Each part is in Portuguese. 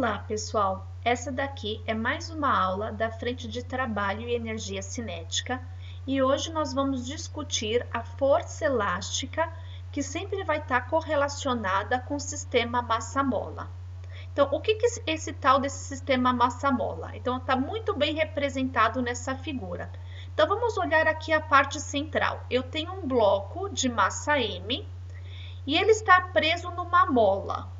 Olá, pessoal! Essa daqui é mais uma aula da frente de trabalho e energia cinética e hoje nós vamos discutir a força elástica que sempre vai estar correlacionada com o sistema massa-mola. Então, o que é esse tal desse sistema massa-mola? Então, está muito bem representado nessa figura. Então, vamos olhar aqui a parte central. Eu tenho um bloco de massa M e ele está preso numa mola.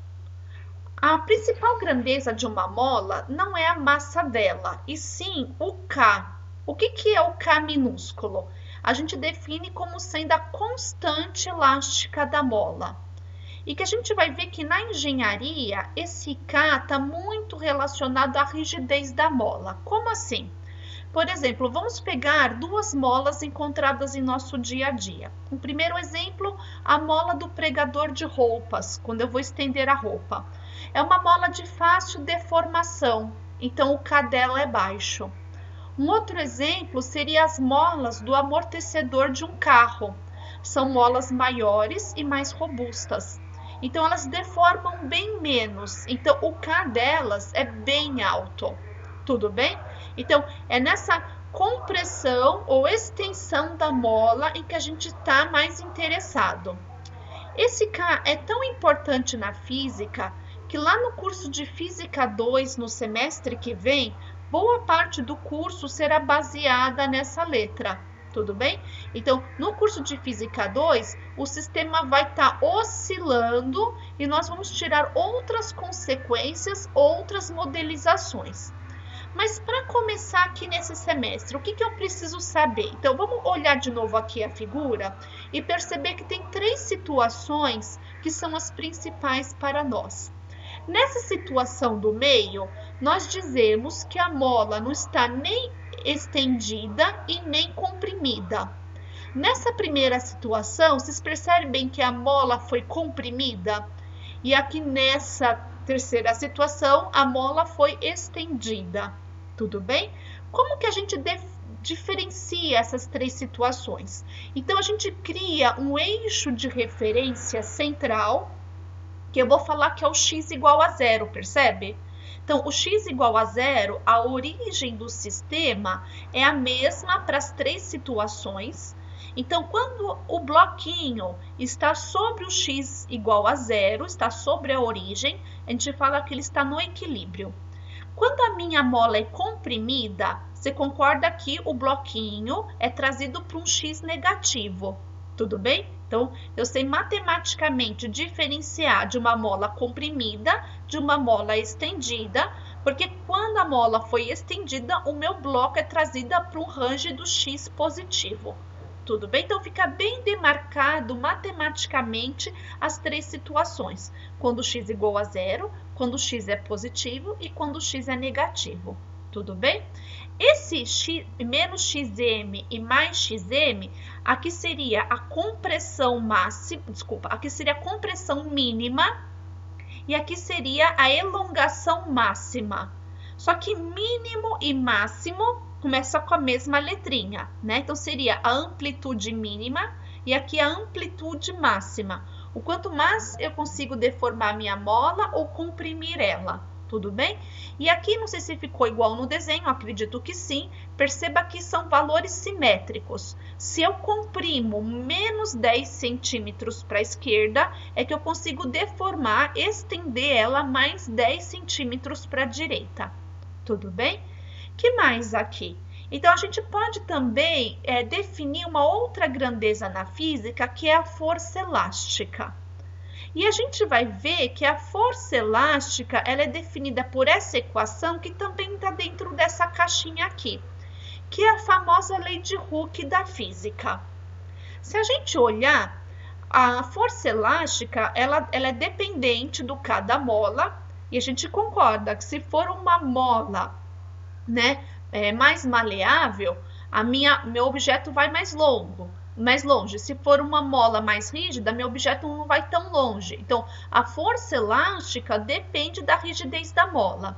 A principal grandeza de uma mola não é a massa dela, e sim o K. O que é o K minúsculo? A gente define como sendo a constante elástica da mola. E que a gente vai ver que na engenharia, esse K está muito relacionado à rigidez da mola. Como assim? Por exemplo, vamos pegar duas molas encontradas em nosso dia a dia. Um primeiro exemplo, a mola do pregador de roupas, quando eu vou estender a roupa. É uma mola de fácil deformação, então o K dela é baixo. Um outro exemplo seria as molas do amortecedor de um carro. São molas maiores e mais robustas. Então elas deformam bem menos, então o K delas é bem alto. Tudo bem? Então, é nessa compressão ou extensão da mola em que a gente está mais interessado. Esse K é tão importante na física que lá no curso de Física 2, no semestre que vem, boa parte do curso será baseada nessa letra. Tudo bem? Então, no curso de Física 2, o sistema vai estar oscilando e nós vamos tirar outras consequências, outras modelizações. Mas para começar aqui nesse semestre, o que eu preciso saber? Então, vamos olhar de novo aqui a figura e perceber que tem três situações que são as principais para nós. Nessa situação do meio, nós dizemos que a mola não está nem estendida e nem comprimida. Nessa primeira situação, vocês percebem que a mola foi comprimida? E aqui nessa terceira situação, a mola foi estendida. Tudo bem? Como que a gente diferencia essas três situações? Então, a gente cria um eixo de referência central, que eu vou falar que é o x igual a zero, percebe? Então, o x igual a zero, a origem do sistema é a mesma para as três situações. Então, quando o bloquinho está sobre o x igual a zero, está sobre a origem, a gente fala que ele está no equilíbrio. Quando a minha mola é comprimida, você concorda que o bloquinho é trazido para um x negativo, tudo bem? Então, eu sei matematicamente diferenciar de uma mola comprimida de uma mola estendida, porque quando a mola foi estendida, o meu bloco é trazido para um range do x positivo. Tudo bem? Então, fica bem demarcado matematicamente as três situações. Quando o x é igual a zero, quando o x é positivo e quando o x é negativo. Tudo bem? Esse x, menos xm e mais xm, aqui seria a compressão máxima, aqui seria a compressão mínima e aqui seria a elongação máxima. Só que mínimo e máximo começa com a mesma letrinha, né? Então, seria a amplitude mínima e aqui a amplitude máxima. O quanto mais eu consigo deformar minha mola ou comprimir ela, tudo bem? E aqui, não sei se ficou igual no desenho, acredito que sim. Perceba que são valores simétricos. Se eu comprimo menos 10 centímetros para a esquerda, é que eu consigo deformar, estender ela mais 10 centímetros para a direita, tudo bem? Que mais aqui? Então, a gente pode também definir uma outra grandeza na física, que é a força elástica. E a gente vai ver que a força elástica ela é definida por essa equação, que também está dentro dessa caixinha aqui, que é a famosa lei de Hooke da física. Se a gente olhar, a força elástica ela é dependente do K da mola, e a gente concorda que se for uma mola, né, mais maleável, meu objeto vai mais longe. Se for uma mola mais rígida, meu objeto não vai tão longe. Então, a força elástica depende da rigidez da mola.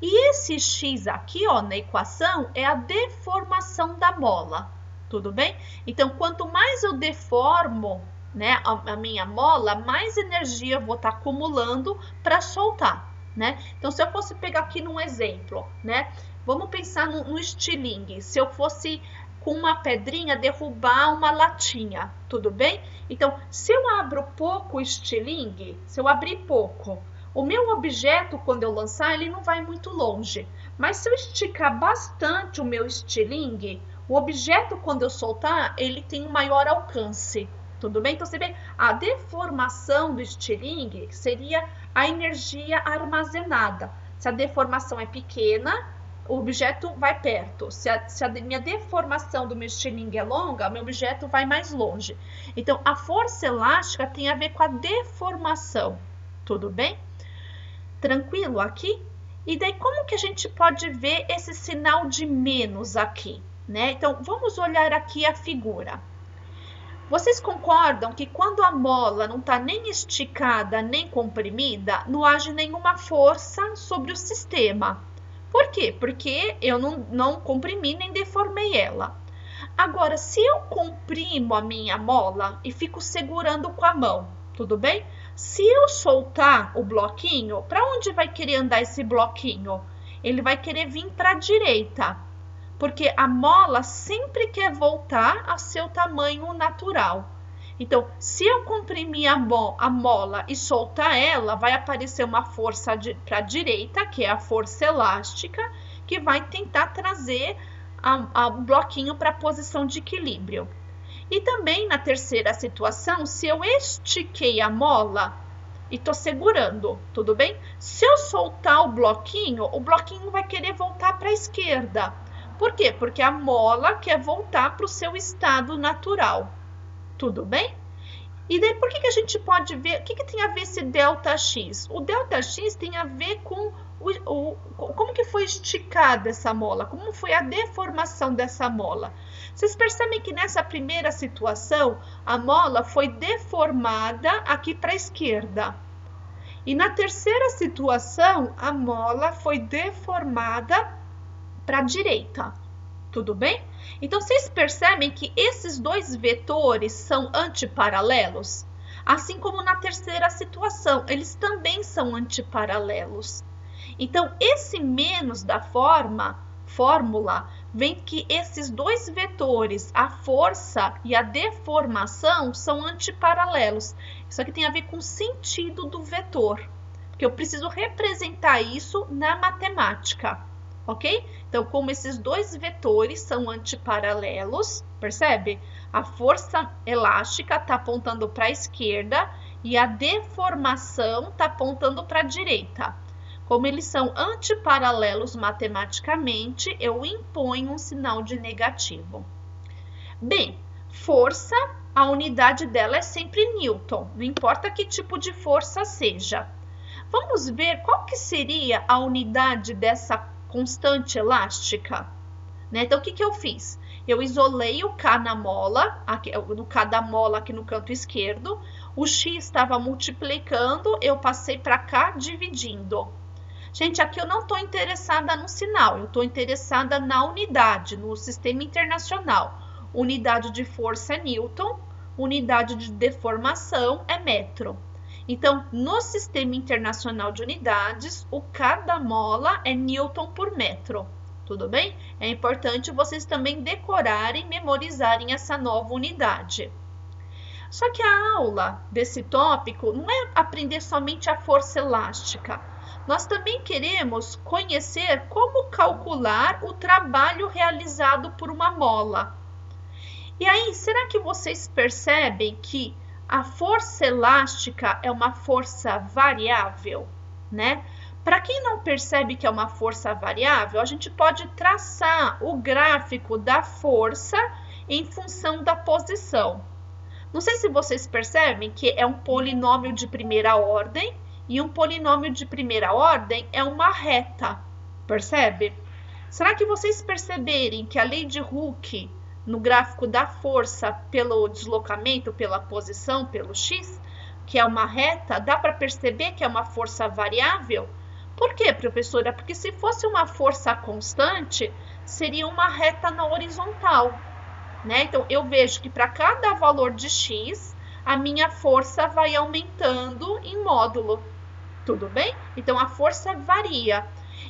E esse x aqui, ó, na equação, é a deformação da mola, tudo bem? Então, quanto mais eu deformo, né, a minha mola, mais energia eu vou estar acumulando para soltar. né? Então, se eu fosse pegar aqui num exemplo, né? Vamos pensar no estilingue. Se eu fosse com uma pedrinha derrubar uma latinha, tudo bem? Então, se eu abro pouco o estilingue, se eu abrir pouco, o meu objeto, quando eu lançar, ele não vai muito longe. Mas se eu esticar bastante o meu estilingue, o objeto, quando eu soltar, ele tem um maior alcance. Tudo bem? Então, você vê, a deformação do estilingue seria a energia armazenada. Se a deformação é pequena, o objeto vai perto. Se a minha deformação do meu estilingue é longa, meu objeto vai mais longe. Então, a força elástica tem a ver com a deformação. Tudo bem? Tranquilo aqui? E daí, como que a gente pode ver esse sinal de menos aqui, né? Então, vamos olhar aqui a figura. Vocês concordam que quando a mola não está nem esticada, nem comprimida, não age nenhuma força sobre o sistema. Por quê? Porque eu não comprimi nem deformei ela. Agora, se eu comprimo a minha mola e fico segurando com a mão, tudo bem? Se eu soltar o bloquinho, para onde vai querer andar esse bloquinho? Ele vai querer vir para a direita, porque a mola sempre quer voltar ao seu tamanho natural. Então, se eu comprimir a mola e soltar ela, vai aparecer uma força para a direita, que é a força elástica, que vai tentar trazer o bloquinho para a posição de equilíbrio. E também na terceira situação, se eu estiquei a mola e estou segurando, tudo bem? Se eu soltar o bloquinho vai querer voltar para a esquerda. Por quê? Porque a mola quer voltar para o seu estado natural. Tudo bem? E daí, por que a gente pode ver? O que tem a ver esse ΔX? O ΔX tem a ver com como que foi esticada essa mola, como foi a deformação dessa mola. Vocês percebem que nessa primeira situação, a mola foi deformada aqui para a esquerda. E na terceira situação, a mola foi deformada para a direita. Tudo bem? Então, vocês percebem que esses dois vetores são antiparalelos? Assim como na terceira situação, eles também são antiparalelos. Então, esse menos da fórmula vem que esses dois vetores, a força e a deformação, são antiparalelos. Isso aqui tem a ver com o sentido do vetor, porque eu preciso representar isso na matemática, ok? Então, como esses dois vetores são antiparalelos, percebe? A força elástica está apontando para a esquerda e a deformação está apontando para a direita. Como eles são antiparalelos matematicamente, eu imponho um sinal de negativo. Bem, força, a unidade dela é sempre Newton, não importa que tipo de força seja. Vamos ver qual que seria a unidade dessa constante elástica, né? Então, o que eu fiz? Eu isolei o K na mola, no K da mola aqui no canto esquerdo, o X estava multiplicando, eu passei para cá dividindo. Gente, aqui eu não estou interessada no sinal, eu estou interessada na unidade, no sistema internacional. Unidade de força é Newton, unidade de deformação é metro. Então, no sistema internacional de unidades, o K da mola é Newton por metro. Tudo bem? É importante vocês também decorarem, memorizarem essa nova unidade. Só que a aula desse tópico não é aprender somente a força elástica. Nós também queremos conhecer como calcular o trabalho realizado por uma mola. E aí, será que vocês percebem que a força elástica é uma força variável, né? Para quem não percebe que é uma força variável, a gente pode traçar o gráfico da força em função da posição. Não sei se vocês percebem que é um polinômio de primeira ordem e um polinômio de primeira ordem é uma reta, percebe? Será que vocês perceberem que a lei de Hooke, no gráfico da força pelo deslocamento, pela posição, pelo x, que é uma reta, dá para perceber que é uma força variável? Por quê, professora? Porque se fosse uma força constante, seria uma reta na horizontal, né? Então, eu vejo que para cada valor de x, a minha força vai aumentando em módulo. Tudo bem? Então, a força varia.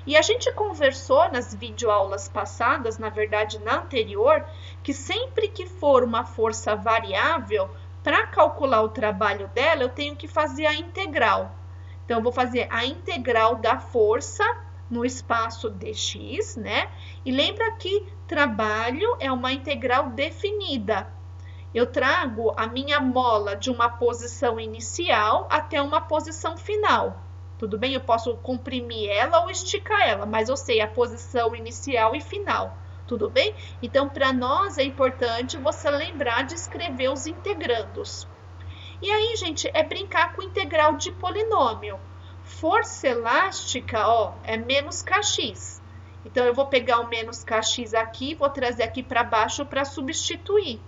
E a gente conversou nas videoaulas passadas, na verdade na anterior, que sempre que for uma força variável, para calcular o trabalho dela, eu tenho que fazer a integral. Então, eu vou fazer a integral da força no espaço dx, né? E lembra que trabalho é uma integral definida. Eu trago a minha mola de uma posição inicial até uma posição final. Tudo bem? Eu posso comprimir ela ou esticar ela, mas eu sei a posição inicial e final. Tudo bem? Então, para nós é importante você lembrar de escrever os integrandos. E aí, gente, é brincar com integral de polinômio. Força elástica, ó, é menos kx. Então, eu vou pegar o menos kx aqui, vou trazer aqui para baixo para substituir.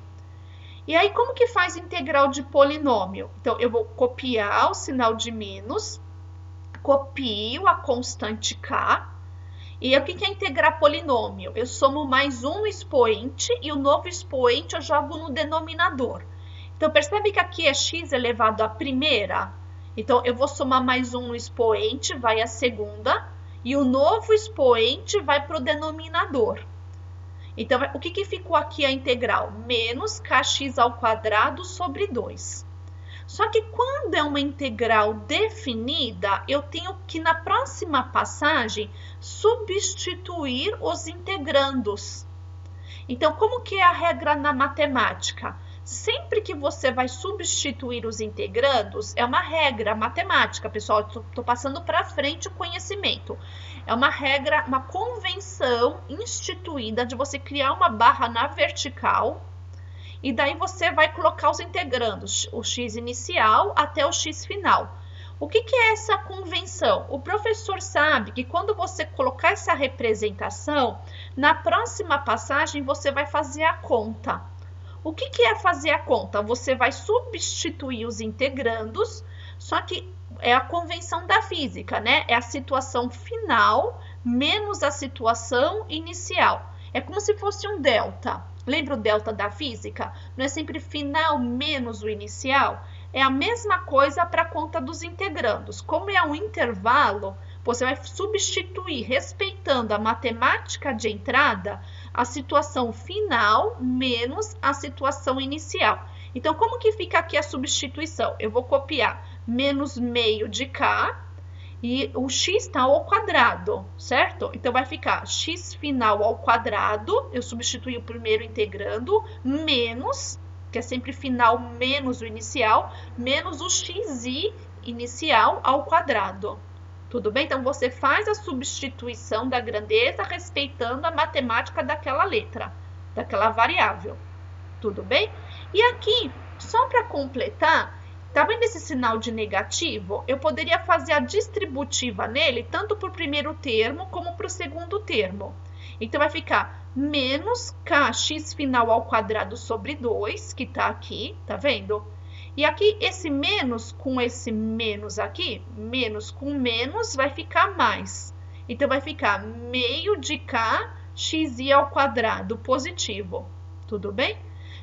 E aí, como que faz integral de polinômio? Então, eu vou copiar o sinal de menos, copio a constante k. E o que é integrar polinômio? Eu somo mais um expoente e o novo expoente eu jogo no denominador. Então, percebe que aqui é x elevado à primeira? Então, eu vou somar mais um no expoente, vai a segunda, e o novo expoente vai para o denominador. Então, o que ficou aqui a integral? Menos kx ao quadrado sobre 2. Só que quando é uma integral definida, eu tenho que, na próxima passagem, substituir os integrandos. Então, como que é a regra na matemática? Sempre que você vai substituir os integrandos, é uma regra matemática, pessoal, estou passando para frente o conhecimento. É uma regra, uma convenção instituída de você criar uma barra na vertical e daí você vai colocar os integrandos, o x inicial até o x final. O que é essa convenção? O professor sabe que quando você colocar essa representação, na próxima passagem você vai fazer a conta. O que é fazer a conta? Você vai substituir os integrandos, só que é a convenção da física, né? É a situação final menos a situação inicial. É como se fosse um delta. Lembra o delta da física? Não é sempre final menos o inicial? É a mesma coisa para a conta dos integrandos. Como é um intervalo, você vai substituir, respeitando a matemática de entrada, a situação final menos a situação inicial. Então, como que fica aqui a substituição? Eu vou copiar menos meio de k e o x está ao quadrado, certo? Então, vai ficar x final ao quadrado, eu substituí o primeiro integrando, menos, que é sempre final menos o inicial, menos o xi inicial ao quadrado. Tudo bem? Então, você faz a substituição da grandeza respeitando a matemática daquela letra, daquela variável. Tudo bem? E aqui, só para completar, tá vendo esse sinal de negativo? Eu poderia fazer a distributiva nele, tanto para o primeiro termo como para o segundo termo. Então, vai ficar menos kx final ao quadrado sobre 2, que tá aqui, tá vendo? E aqui, esse menos aqui, menos com menos, vai ficar mais. Então, vai ficar meio de k xi ao quadrado positivo. Tudo bem?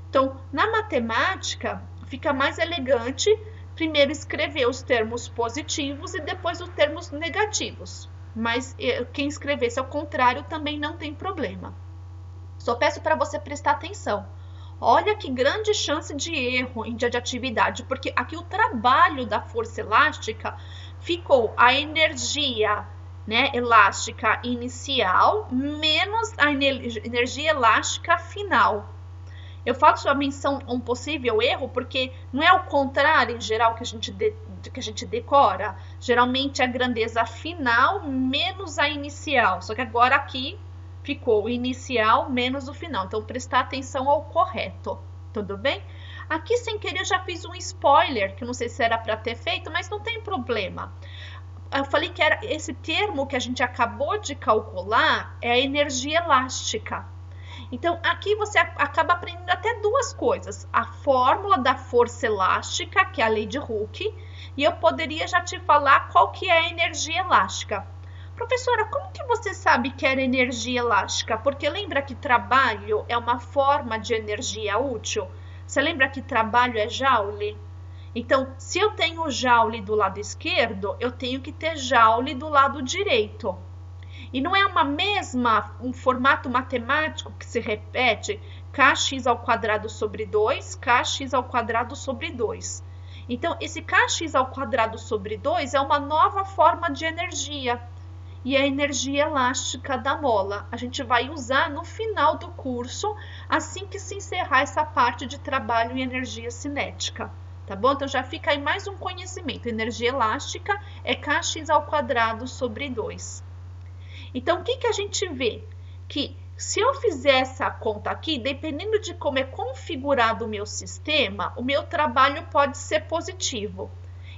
Então, na matemática, fica mais elegante primeiro escrever os termos positivos e depois os termos negativos. Mas quem escrevesse ao contrário também não tem problema. Só peço para você prestar atenção. Olha que grande chance de erro em dia de atividade, porque aqui o trabalho da força elástica ficou a energia, né, elástica inicial menos a energia elástica final. Eu faço a menção a um possível erro porque não é o contrário em geral que a gente decora. Geralmente é a grandeza final menos a inicial, só que agora aqui ficou o inicial menos o final. Então, prestar atenção ao correto, tudo bem? Aqui, sem querer, eu já fiz um spoiler, que não sei se era para ter feito, mas não tem problema. Eu falei que era esse termo que a gente acabou de calcular é a energia elástica. Então, aqui você acaba aprendendo até duas coisas. A fórmula da força elástica, que é a lei de Hooke, e eu poderia já te falar qual que é a energia elástica. Professora, como que você sabe que era energia elástica? Porque lembra que trabalho é uma forma de energia útil? Você lembra que trabalho é joule? Então, se eu tenho Joule do lado esquerdo, eu tenho que ter Joule do lado direito. E não é um formato matemático que se repete kx² sobre 2, kx² sobre 2. Então, esse kx² sobre 2 é uma nova forma de energia. E a energia elástica da mola. A gente vai usar no final do curso, assim que se encerrar essa parte de trabalho em energia cinética. Tá bom? Então, já fica aí mais um conhecimento. Energia elástica é kx² sobre 2. Então, o que a gente vê? Que se eu fizer essa conta aqui, dependendo de como é configurado o meu sistema, o meu trabalho pode ser positivo.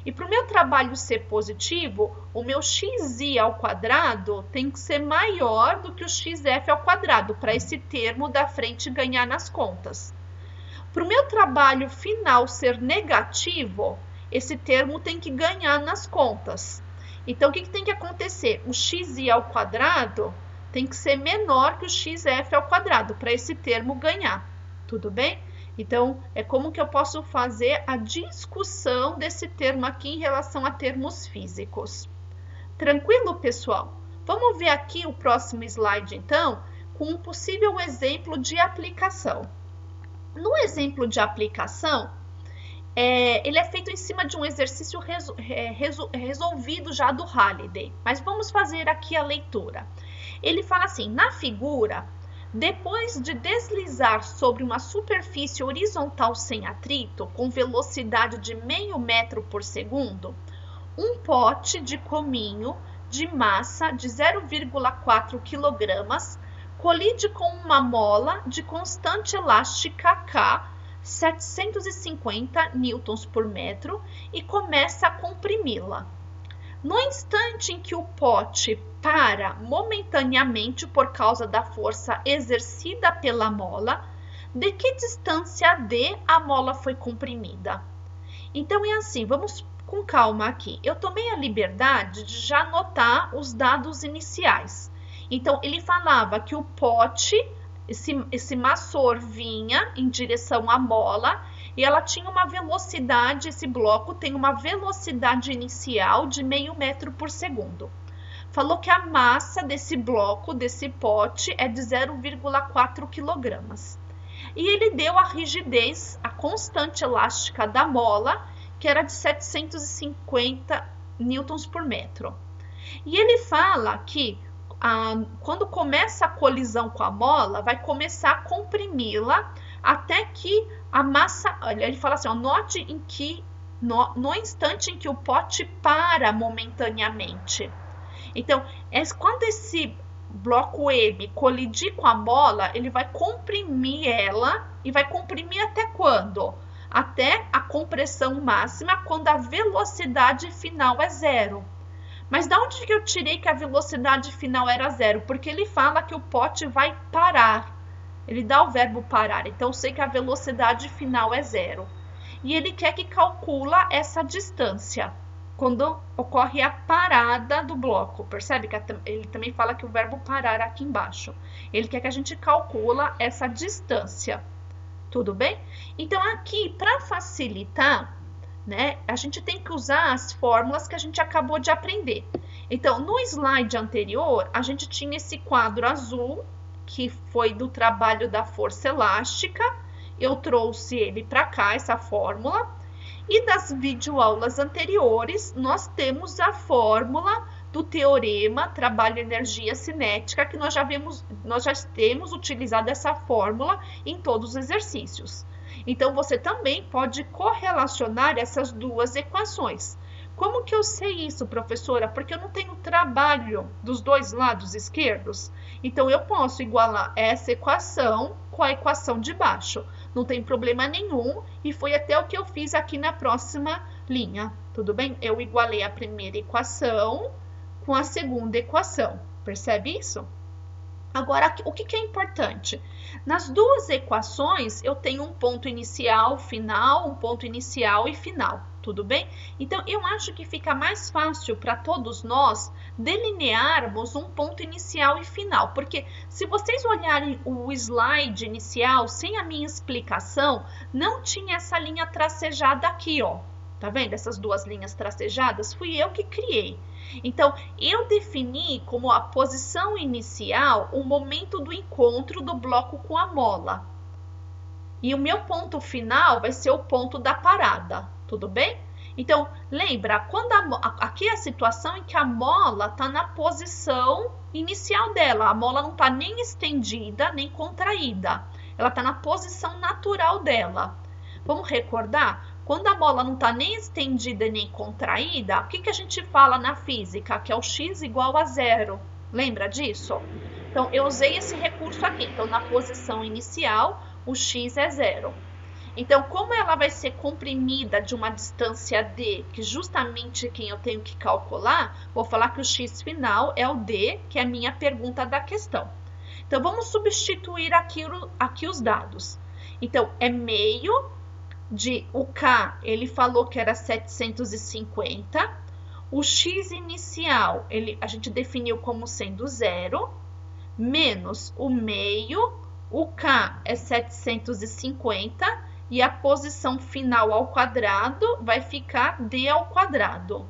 E para o meu trabalho ser positivo, o meu xi² tem que ser maior do que o xf², para esse termo da frente ganhar nas contas. Para o meu trabalho final ser negativo, esse termo tem que ganhar nas contas. Então, o que tem que acontecer? O xi² tem que ser menor que o xf², para esse termo ganhar. Tudo bem? Então, é como que eu posso fazer a discussão desse termo aqui em relação a termos físicos. Tranquilo, pessoal? Vamos ver aqui o próximo slide, então, com um possível exemplo de aplicação. No exemplo de aplicação, ele é feito em cima de um exercício resolvido já do Halliday, mas vamos fazer aqui a leitura. Ele fala assim, na figura, depois de deslizar sobre uma superfície horizontal sem atrito, com velocidade de meio metro por segundo, um pote de cominho de massa de 0,4 kg colide com uma mola de constante elástica K, 750 newtons por metro, e começa a comprimi-la. No instante em que o pote para momentaneamente por causa da força exercida pela mola, de que distância d a mola foi comprimida? Então, é assim, vamos com calma aqui. Eu tomei a liberdade de já anotar os dados iniciais. Então, ele falava que o pote, esse maçor vinha em direção à mola e ela tinha uma velocidade, esse bloco tem uma velocidade inicial de meio metro por segundo. Falou que a massa desse bloco, desse pote, é de 0,4 kg. E ele deu a rigidez, a constante elástica da mola, que era de 750 newtons por metro. E ele fala que quando começa a colisão com a mola, vai começar a comprimi-la até que a massa, ele fala assim, ó, note em que no instante em que o pote para momentaneamente. Então, quando esse bloco M colidir com a mola, ele vai comprimir ela e vai comprimir até quando? Até a compressão máxima, quando a velocidade final é zero. Mas de onde que eu tirei que a velocidade final era zero? Porque ele fala que o pote vai parar. Ele dá o verbo parar, então eu sei que a velocidade final é zero. E ele quer que calcula essa distância, quando ocorre a parada do bloco. Percebe que ele também fala que o verbo parar aqui embaixo. Ele quer que a gente calcula essa distância. Tudo bem? Então, aqui, para facilitar, né, a gente tem que usar as fórmulas que a gente acabou de aprender. Então, no slide anterior, a gente tinha esse quadro azul, que foi do trabalho da força elástica. Eu trouxe ele para cá, essa fórmula. E das videoaulas anteriores, nós temos a fórmula do teorema trabalho-energia cinética, que nós já temos utilizado essa fórmula em todos os exercícios. Então, você também pode correlacionar essas duas equações. Como que eu sei isso, professora? Porque eu não tenho trabalho dos dois lados esquerdos. Então, eu posso igualar essa equação com a equação de baixo. Não tem problema nenhum e foi até o que eu fiz aqui na próxima linha. Tudo bem? Eu igualei a primeira equação com a segunda equação. Percebe isso? Agora, o que é importante? Nas duas equações, eu tenho um ponto inicial, final, um ponto inicial e final, tudo bem? Então, eu acho que fica mais fácil para todos nós delinearmos um ponto inicial e final, porque se vocês olharem o slide inicial, sem a minha explicação, não tinha essa linha tracejada aqui, ó. Tá vendo essas duas linhas tracejadas? Fui eu que criei. Então, eu defini como a posição inicial o momento do encontro do bloco com a mola. E o meu ponto final vai ser o ponto da parada, tudo bem? Então, lembra, quando aqui é a situação em que a mola está na posição inicial dela. A mola não está nem estendida, nem contraída. Ela está na posição natural dela. Vamos recordar? Quando a mola não está nem estendida nem contraída, o que a gente fala na física? Que é o x igual a zero. Lembra disso? Então, eu usei esse recurso aqui. Então, na posição inicial, o x é zero. Então, como ela vai ser comprimida de uma distância d, que justamente quem eu tenho que calcular, vou falar que o x final é o d, que é a minha pergunta da questão. Então, vamos substituir aqui os dados. Então, é meio de o K, ele falou que era 750. O x inicial, a gente definiu como sendo zero, menos o meio, o K é 750, e a posição final ao quadrado vai ficar d ao quadrado.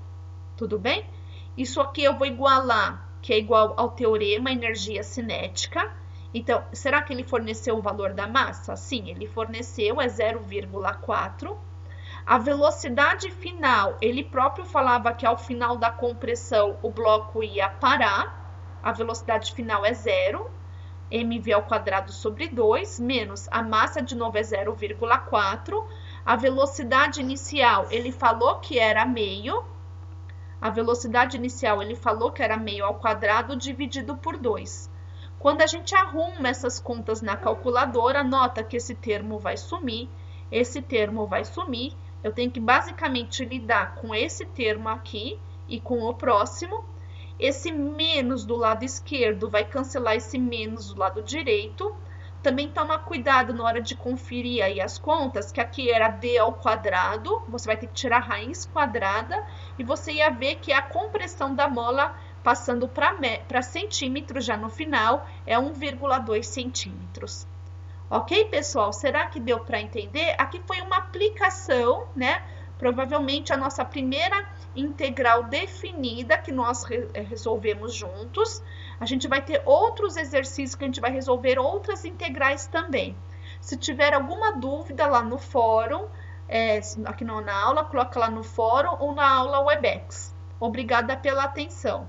Tudo bem? Isso aqui eu vou igualar, que é igual ao teorema energia cinética. Então, será que ele forneceu o valor da massa? Sim, ele forneceu, é 0,4. A velocidade final, ele próprio falava que ao final da compressão o bloco ia parar. A velocidade final é zero. mv ao quadrado sobre 2, menos a massa de novo é 0,4. A velocidade inicial, ele falou que era meio. A velocidade inicial, ele falou que era meio ao quadrado dividido por 2. Quando a gente arruma essas contas na calculadora, nota que esse termo vai sumir, esse termo vai sumir. Eu tenho que basicamente lidar com esse termo aqui e com o próximo. Esse menos do lado esquerdo vai cancelar esse menos do lado direito. Também toma cuidado na hora de conferir aí as contas, que aqui era d ao quadrado, você vai ter que tirar a raiz quadrada, e você ia ver que a compressão da mola, passando para centímetros já no final, é 1,2 centímetros. Ok, pessoal? Será que deu para entender? Aqui foi uma aplicação, né? Provavelmente a nossa primeira integral definida que nós resolvemos juntos. A gente vai ter outros exercícios que a gente vai resolver outras integrais também. Se tiver alguma dúvida lá no fórum, aqui na aula, coloca lá no fórum ou na aula Webex. Obrigada pela atenção.